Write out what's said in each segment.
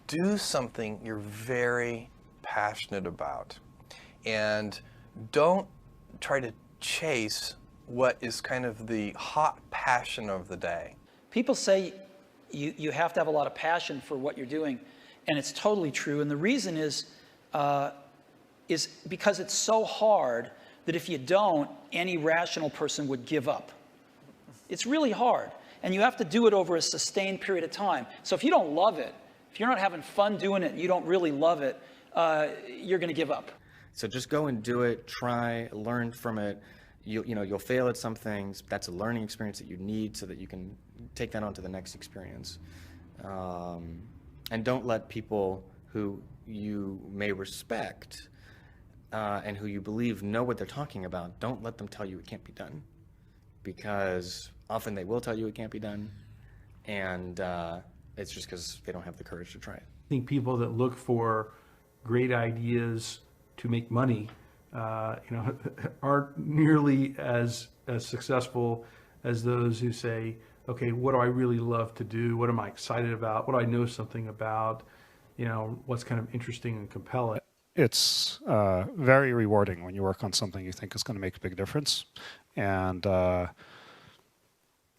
do something you're very passionate about. And don't try to chase what is kind of the hot passion of the day. People say you have to have a lot of passion for what you're doing, and it's totally true. And the reason is because it's so hard that if you don't, any rational person would give up. It's really hard, and you have to do it over a sustained period of time. So if you don't love it, if you're not having fun doing it, you don't really love it, you're going to give up. So just go and do it, try, learn from it. You'll fail at some things. That's a learning experience that you need so that you can take that on to the next experience. And don't let people who you may respect and who you believe know what they're talking about, don't let them tell you it can't be done. Because often they will tell you it can't be done, and it's just because they don't have the courage to try it. I think people that look for great ideas to make money aren't nearly as successful as those who say, okay, what do I really love to do? What am I excited about? What do I know something about? What's kind of interesting and compelling? It's very rewarding when you work on something you think is going to make a big difference. And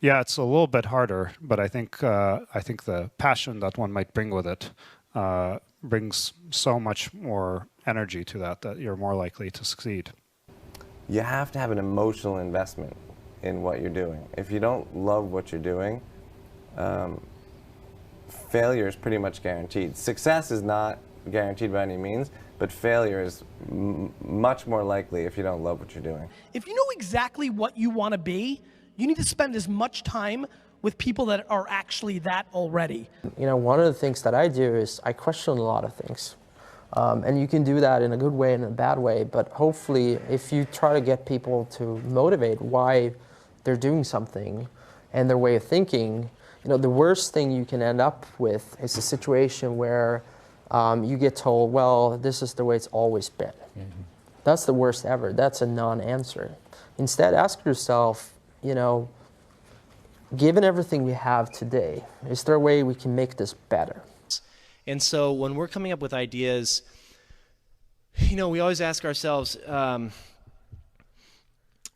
yeah, it's a little bit harder, but I think the passion that one might bring with it brings so much more energy to that you're more likely to succeed. You have to have an emotional investment in what you're doing. If you don't love what you're doing, failure is pretty much guaranteed. Success is not guaranteed by any means, but failure is much more likely if you don't love what you're doing. If you know exactly what you want to be, you need to spend as much time with people that are actually that already. One of the things that I do is I question a lot of things. And you can do that in a good way and in a bad way, but hopefully if you try to get people to motivate why they're doing something and their way of thinking, the worst thing you can end up with is a situation where you get told, well, this is the way it's always been. Mm-hmm. That's the worst ever. That's a non-answer. Instead, ask yourself, given everything we have today, is there a way we can make this better? And so when we're coming up with ideas, we always ask ourselves,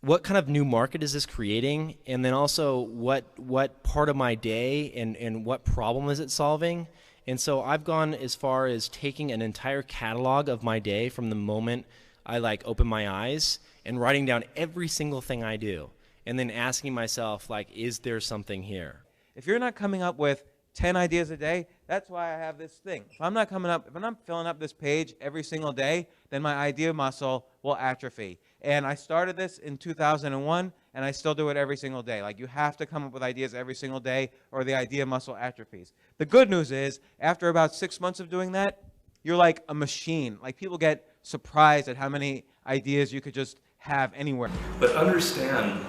what kind of new market is this creating? And then also, what part of my day and what problem is it solving? And so I've gone as far as taking an entire catalog of my day from the moment I open my eyes and writing down every single thing I do. And then asking myself, is there something here? If you're not coming up with 10 ideas a day, that's why I have this thing. If I'm not filling up this page every single day, then my idea muscle will atrophy. And I started this in 2001, and I still do it every single day. You have to come up with ideas every single day, or the idea muscle atrophies. The good news is, after about 6 months of doing that, you're like a machine. People get surprised at how many ideas you could just have anywhere. But understand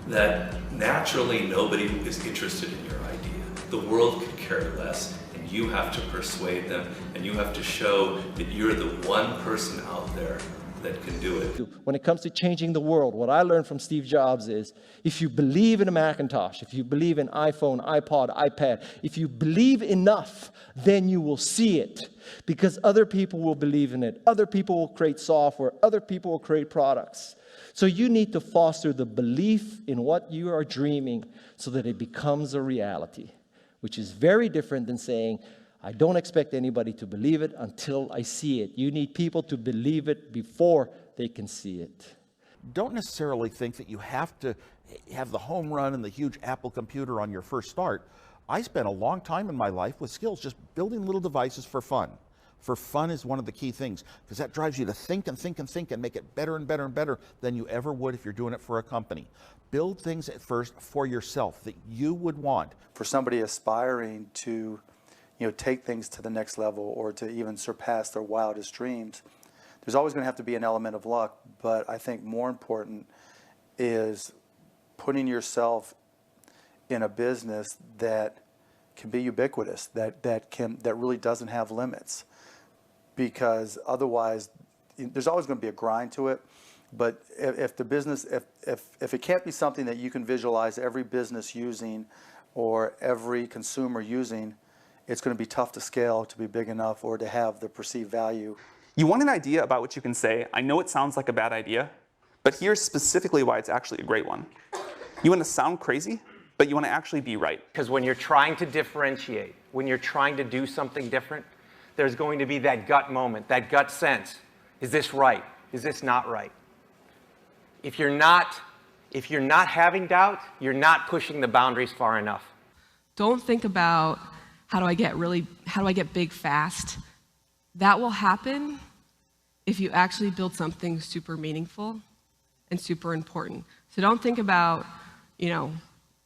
that naturally nobody is interested in your idea. The world could care less, and you have to persuade them, and you have to show that you're the one person out there that can do it. When it comes to changing the world, what I learned from Steve Jobs is, if you believe in a Macintosh, if you believe in iPhone, iPod, iPad, if you believe enough, then you will see it. Because other people will believe in it. Other people will create software. Other people will create products. So you need to foster the belief in what you are dreaming so that it becomes a reality, which is very different than saying, I don't expect anybody to believe it until I see it. You need people to believe it before they can see it. Don't necessarily think that you have to have the home run and the huge Apple computer on your first start. I spent a long time in my life with skills just building little devices for fun. For fun is one of the key things, because that drives you to think and think and think and make it better and better and better than you ever would if you're doing it for a company. Build things at first for yourself that you would want. For somebody aspiring to take things to the next level or to even surpass their wildest dreams, there's always going to have to be an element of luck, but I think more important is putting yourself in a business that can be ubiquitous, that really doesn't have limits. Because otherwise, there's always going to be a grind to it. But if the business, if it can't be something that you can visualize every business using or every consumer using, it's going to be tough to scale to be big enough or to have the perceived value. You want an idea about what you can say. I know it sounds like a bad idea, but here's specifically why it's actually a great one. You want to sound crazy, but you want to actually be right. Because when you're trying to differentiate, when you're trying to do something different, there's going to be that gut moment, that gut sense. Is this right? Is this not right? If you're not having doubt, you're not pushing the boundaries far enough. Don't think about how do I get big fast. That will happen if you actually build something super meaningful and super important. So don't think about,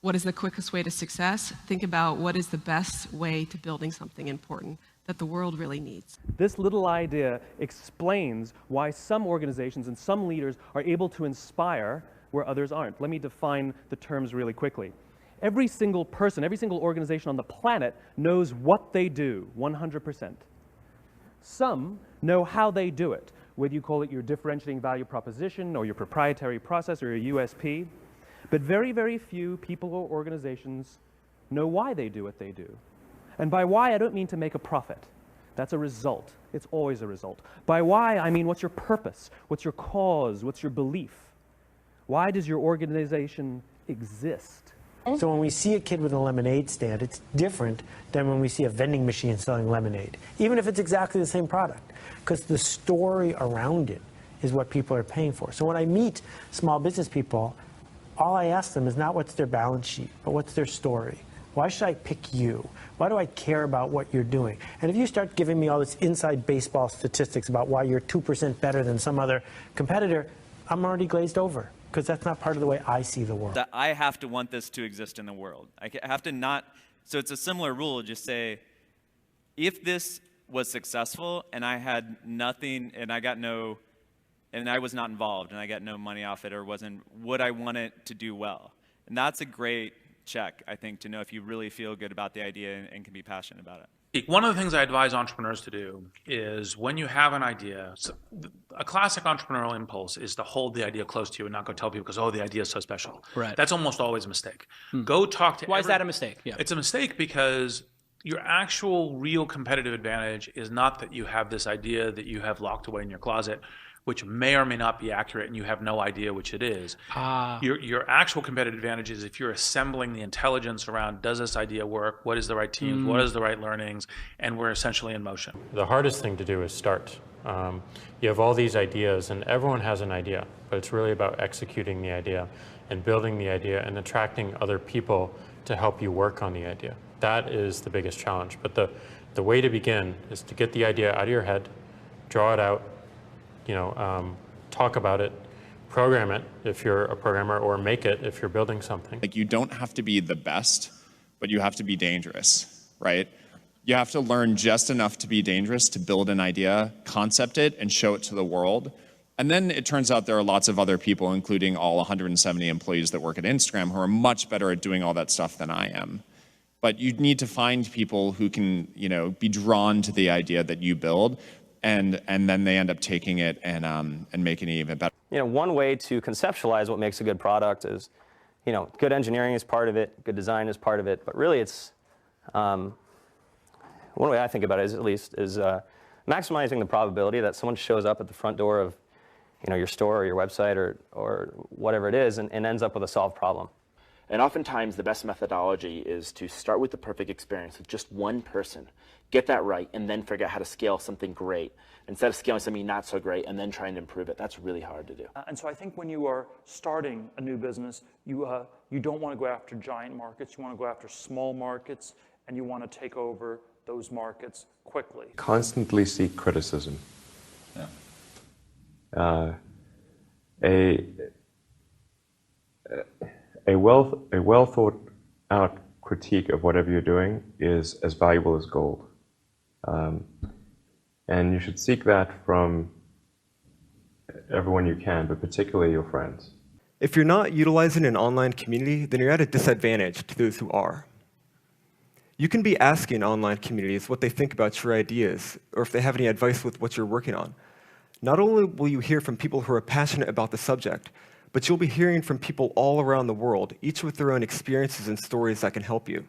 what is the quickest way to success? Think about what is the best way to building something important that the world really needs. This little idea explains why some organizations and some leaders are able to inspire where others aren't. Let me define the terms really quickly. Every single person, every single organization on the planet knows what they do, 100%. Some know how they do it, whether you call it your differentiating value proposition or your proprietary process or your USP. But very, very few people or organizations know why they do what they do. And by why, I don't mean to make a profit. That's a result. It's always a result. By why, I mean what's your purpose? What's your cause? What's your belief? Why does your organization exist? So when we see a kid with a lemonade stand, it's different than when we see a vending machine selling lemonade, even if it's exactly the same product, because the story around it is what people are paying for. So when I meet small business people, all I ask them is not what's their balance sheet, but what's their story. Why should I pick you? Why do I care about what you're doing? And if you start giving me all this inside baseball statistics about why you're 2% better than some other competitor, I'm already glazed over, because that's not part of the way I see the world. That I have to want this to exist in the world. I have to not, so it's a similar rule, just say, if this was successful and I had nothing and I was not involved and I got no money off it or would I want it to do well? And that's a great check, I think, to know if you really feel good about the idea and can be passionate about it. One of the things I advise entrepreneurs to do is when you have an idea, so a classic entrepreneurial impulse is to hold the idea close to you and not go tell people because, oh, the idea is so special. Right. That's almost always a mistake. Go talk to Why is that a mistake? Yeah. It's a mistake because your actual real competitive advantage is not that you have this idea that you have locked away in your closet, which may or may not be accurate and you have no idea which it is. Your actual competitive advantage is if you're assembling the intelligence around, does this idea work? What is the right teams? What is the right learnings? And we're essentially in motion. The hardest thing to do is start. You have all these ideas and everyone has an idea, but it's really about executing the idea and building the idea and attracting other people to help you work on the idea. That is the biggest challenge. But the way to begin is to get the idea out of your head, draw it out, talk about it, program it if you're a programmer, or make it if you're building something. Like, you don't have to be the best, but you have to be dangerous, right? You have to learn just enough to be dangerous to build an idea, concept it, and show it to the world. And then it turns out there are lots of other people, including all 170 employees that work at Instagram, who are much better at doing all that stuff than I am. But you need to find people who can, be drawn to the idea that you build, and then they end up taking it and making it even better. One way to conceptualize what makes a good product is, good engineering is part of it, good design is part of it, but really it's, one way I think about it is maximizing the probability that someone shows up at the front door of, your store or your website or whatever it is and ends up with a solved problem. And oftentimes the best methodology is to start with the perfect experience with just one person, get that right, and then figure out how to scale something great instead of scaling something not so great and then trying to improve it. That's really hard to do. And so I think when you are starting a new business, you don't want to go after giant markets. You want to go after small markets, and you want to take over those markets quickly. Constantly seek criticism. Yeah. A well thought out critique of whatever you're doing is as valuable as gold. And you should seek that from everyone you can, but particularly your friends. If you're not utilizing an online community, then you're at a disadvantage to those who are. You can be asking online communities what they think about your ideas, or if they have any advice with what you're working on. Not only will you hear from people who are passionate about the subject, but you'll be hearing from people all around the world, each with their own experiences and stories that can help you.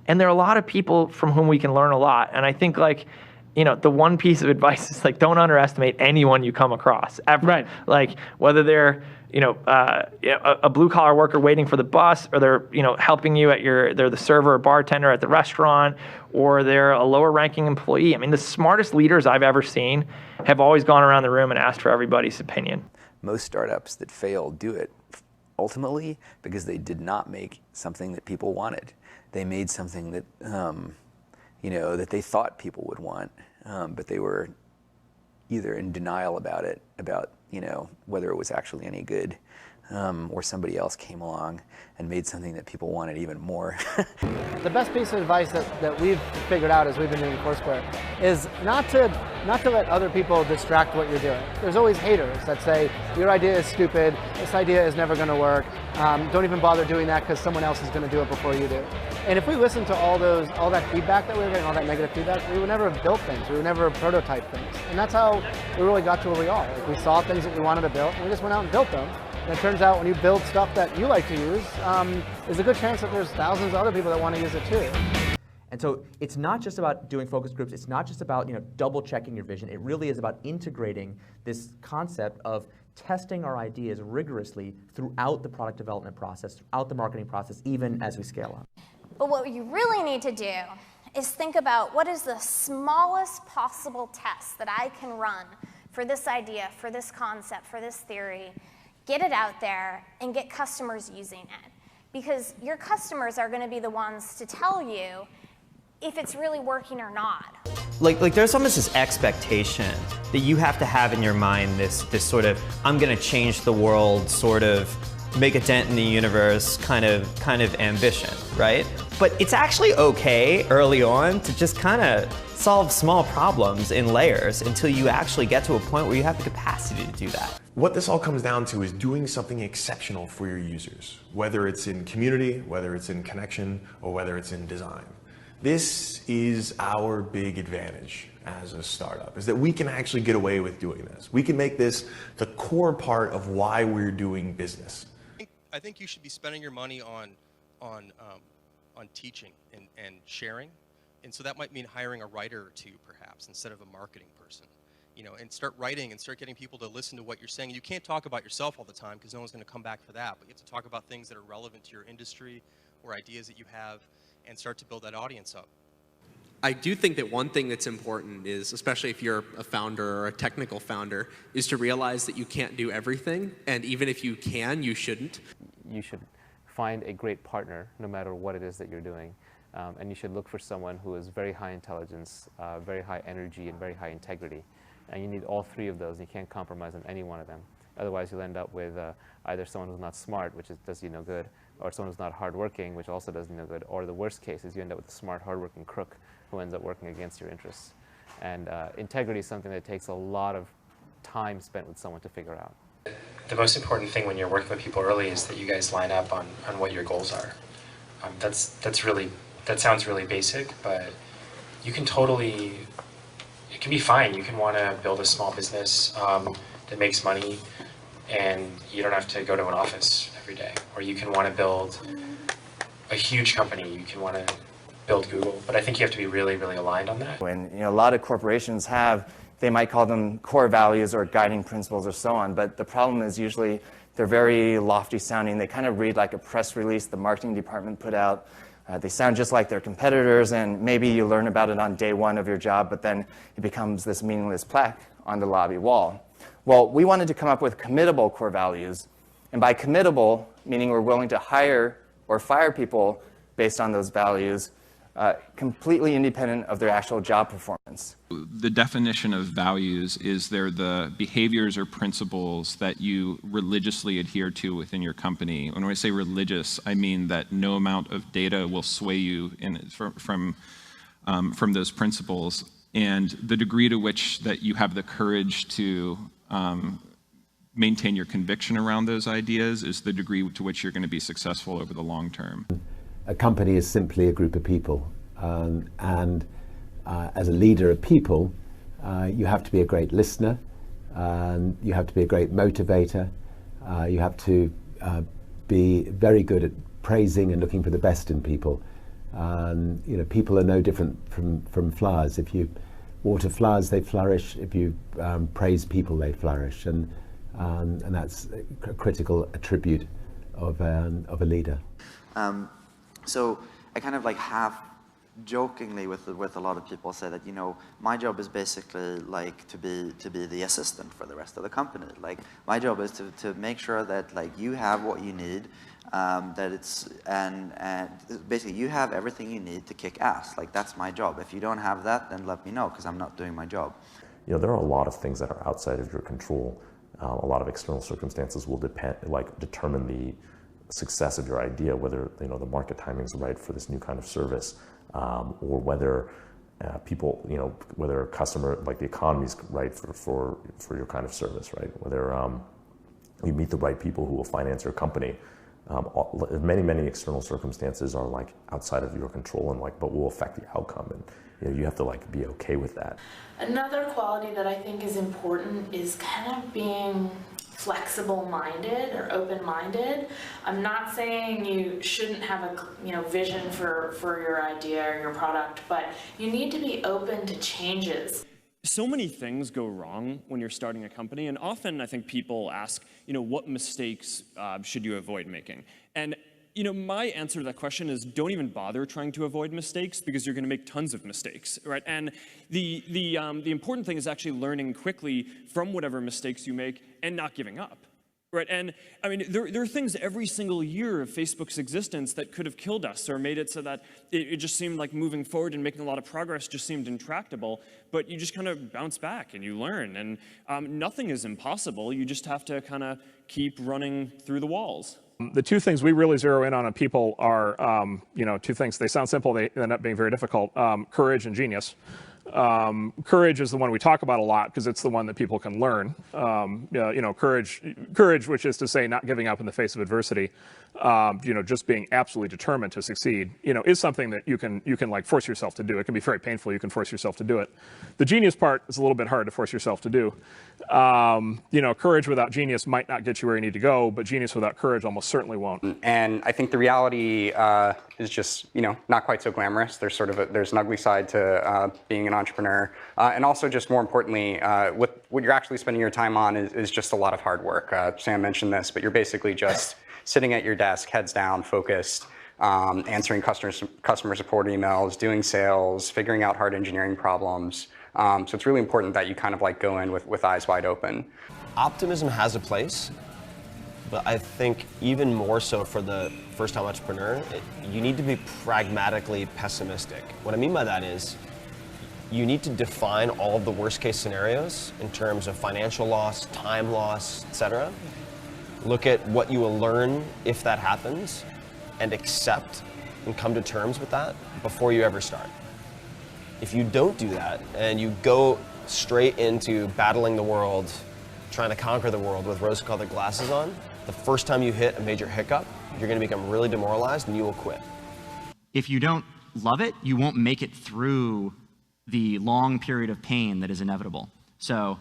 And there are a lot of people from whom we can learn a lot. And I think like, you know, the one piece of advice is like, don't underestimate anyone you come across ever. Right. Like whether they're, a blue collar worker waiting for the bus, or they're, helping you at they're the server or bartender at the restaurant, or they're a lower ranking employee. I mean, the smartest leaders I've ever seen have always gone around the room and asked for everybody's opinion. Most startups that fail do it ultimately because they did not make something that people wanted. They made something that, that they thought people would want, but they were either in denial about it, whether it was actually any good, or somebody else came along and made something that people wanted even more. The best piece of advice that we've figured out as we've been doing Foursquare is not to let other people distract what you're doing. There's always haters that say, your idea is stupid, this idea is never going to work, don't even bother doing that because someone else is going to do it before you do. And if we listen to all that feedback that we were getting, all that negative feedback, we would never have built things, we would never have prototyped things. And that's how we really got to where we are. Like, we saw things that we wanted to build, and we just went out and built them. And it turns out when you build stuff that you like to use, there's a good chance that there's thousands of other people that want to use it too. And so it's not just about doing focus groups, it's not just about double checking your vision, it really is about integrating this concept of testing our ideas rigorously throughout the product development process, throughout the marketing process, even as we scale up. But what you really need to do is think about what is the smallest possible test that I can run for this idea, for this concept, for this theory, get it out there, and get customers using it. Because your customers are going to be the ones to tell you if it's really working or not. Like there's almost this expectation that you have to have in your mind this sort of, I'm going to change the world, sort of make a dent in the universe kind of ambition, right? But it's actually okay early on to just kind of solve small problems in layers until you actually get to a point where you have the capacity to do that. What this all comes down to is doing something exceptional for your users, whether it's in community, whether it's in connection, or whether it's in design. This is our big advantage as a startup, is that we can actually get away with doing this. We can make this the core part of why we're doing business. I think you should be spending your money on teaching and sharing, and so that might mean hiring a writer or two, perhaps, instead of a marketing person. And start writing and start getting people to listen to what you're saying. You can't talk about yourself all the time because no one's going to come back for that, but you have to talk about things that are relevant to your industry or ideas that you have and start to build that audience up. I do think that one thing that's important is, especially if you're a founder or a technical founder, is to realize that you can't do everything, and even if you can, you shouldn't. You should find a great partner no matter what it is that you're doing. And you should look for someone who is very high intelligence, very high energy, and very high integrity. And you need all three of those, and you can't compromise on any one of them. Otherwise, you'll end up with either someone who's not smart, which does you no good, or someone who's not hardworking, which also does you no good, or the worst case is you end up with a smart, hardworking crook who ends up working against your interests. And integrity is something that takes a lot of time spent with someone to figure out. The most important thing when you're working with people early is that you guys line up on what your goals are. That sounds really basic, but you can totally, it can be fine. You can want to build a small business that makes money and you don't have to go to an office every day. Or you can want to build a huge company. You can want to build Google. But I think you have to be really, really aligned on that. When a lot of corporations have, they might call them core values or guiding principles or so on, but the problem is usually they're very lofty sounding. They kind of read like a press release the marketing department put out. They sound just like their competitors, and maybe you learn about it on day one of your job, but then it becomes this meaningless plaque on the lobby wall. Well, we wanted to come up with committable core values, and by committable, meaning we're willing to hire or fire people based on those values, completely independent of their actual job performance. The definition of values is they're the behaviors or principles that you religiously adhere to within your company. When I say religious, I mean that no amount of data will sway you from those principles, and the degree to which that you have the courage to maintain your conviction around those ideas is the degree to which you're going to be successful over the long term. A company is simply a group of people, and as a leader of people, you have to be a great listener, you have to be a great motivator, you have to be very good at praising and looking for the best in people, You know, people are no different from flowers. If you water flowers, they flourish. If you praise people, they flourish, and that's a critical attribute of a leader. So I kind of like half jokingly with a lot of people say that, you know, my job is basically like to be the assistant for the rest of the company. Like my job is to make sure that like you have what you need, that it's and basically you have everything you need to kick ass. Like that's my job. If you don't have that, then let me know, because I'm not doing my job. You know, there are a lot of things that are outside of your control. A lot of external circumstances will determine the success of your idea, whether, you know, the market timing is right for this new kind of service, or whether people, you know, whether a customer, like the economy is right for your kind of service, right? Whether you meet the right people who will finance your company. Many external circumstances are like outside of your control and like, but will affect the outcome, and you know, you have to like be okay with that. Another quality that I think is important is kind of being flexible-minded or open-minded. I'm not saying you shouldn't have a vision for your idea or your product, but you need to be open to changes. So many things go wrong when you're starting a company, and often I think people ask, you know, what mistakes should you avoid making? And you know, my answer to that question is don't even bother trying to avoid mistakes, because you're going to make tons of mistakes, right? And the important thing is actually learning quickly from whatever mistakes you make and not giving up, right? And I mean, there are things every single year of Facebook's existence that could have killed us or made it so that it just seemed like moving forward and making a lot of progress just seemed intractable. But you just kind of bounce back and you learn, and nothing is impossible. You just have to kind of keep running through the walls. The two things we really zero in on people are, you know, two things. They sound simple, they end up being very difficult. Courage and genius. Courage is the one we talk about a lot because it's the one that people can learn. You know, courage, which is to say not giving up in the face of adversity, you know, just being absolutely determined to succeed, you know, is something that you can like force yourself to do. It can be very painful. You can force yourself to do it. The genius part is a little bit hard to force yourself to do. You know, courage without genius might not get you where you need to go, but genius without courage almost certainly won't. And I think the reality is just, you know, not quite so glamorous. There's sort of there's an ugly side to being an entrepreneur, and also just more importantly, what you're actually spending your time on is just a lot of hard work. Sam mentioned this, but you're basically just sitting at your desk, heads down, focused, answering customer support emails, doing sales, figuring out hard engineering problems. So it's really important that you kind of like go in with eyes wide open. Optimism has a place, but I think even more so for the first-time entrepreneur, you need to be pragmatically pessimistic. What I mean by that is you need to define all of the worst-case scenarios in terms of financial loss, time loss, etc. Look at what you will learn if that happens and accept and come to terms with that before you ever start. If you don't do that and you go straight into battling the world, trying to conquer the world with rose-colored glasses on, the first time you hit a major hiccup, you're going to become really demoralized and you will quit. If you don't love it, you won't make it through the long period of pain that is inevitable. So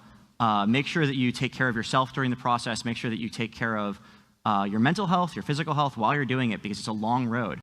make sure that you take care of yourself during the process. Make sure that you take care of your mental health, your physical health while you're doing it, because it's a long road.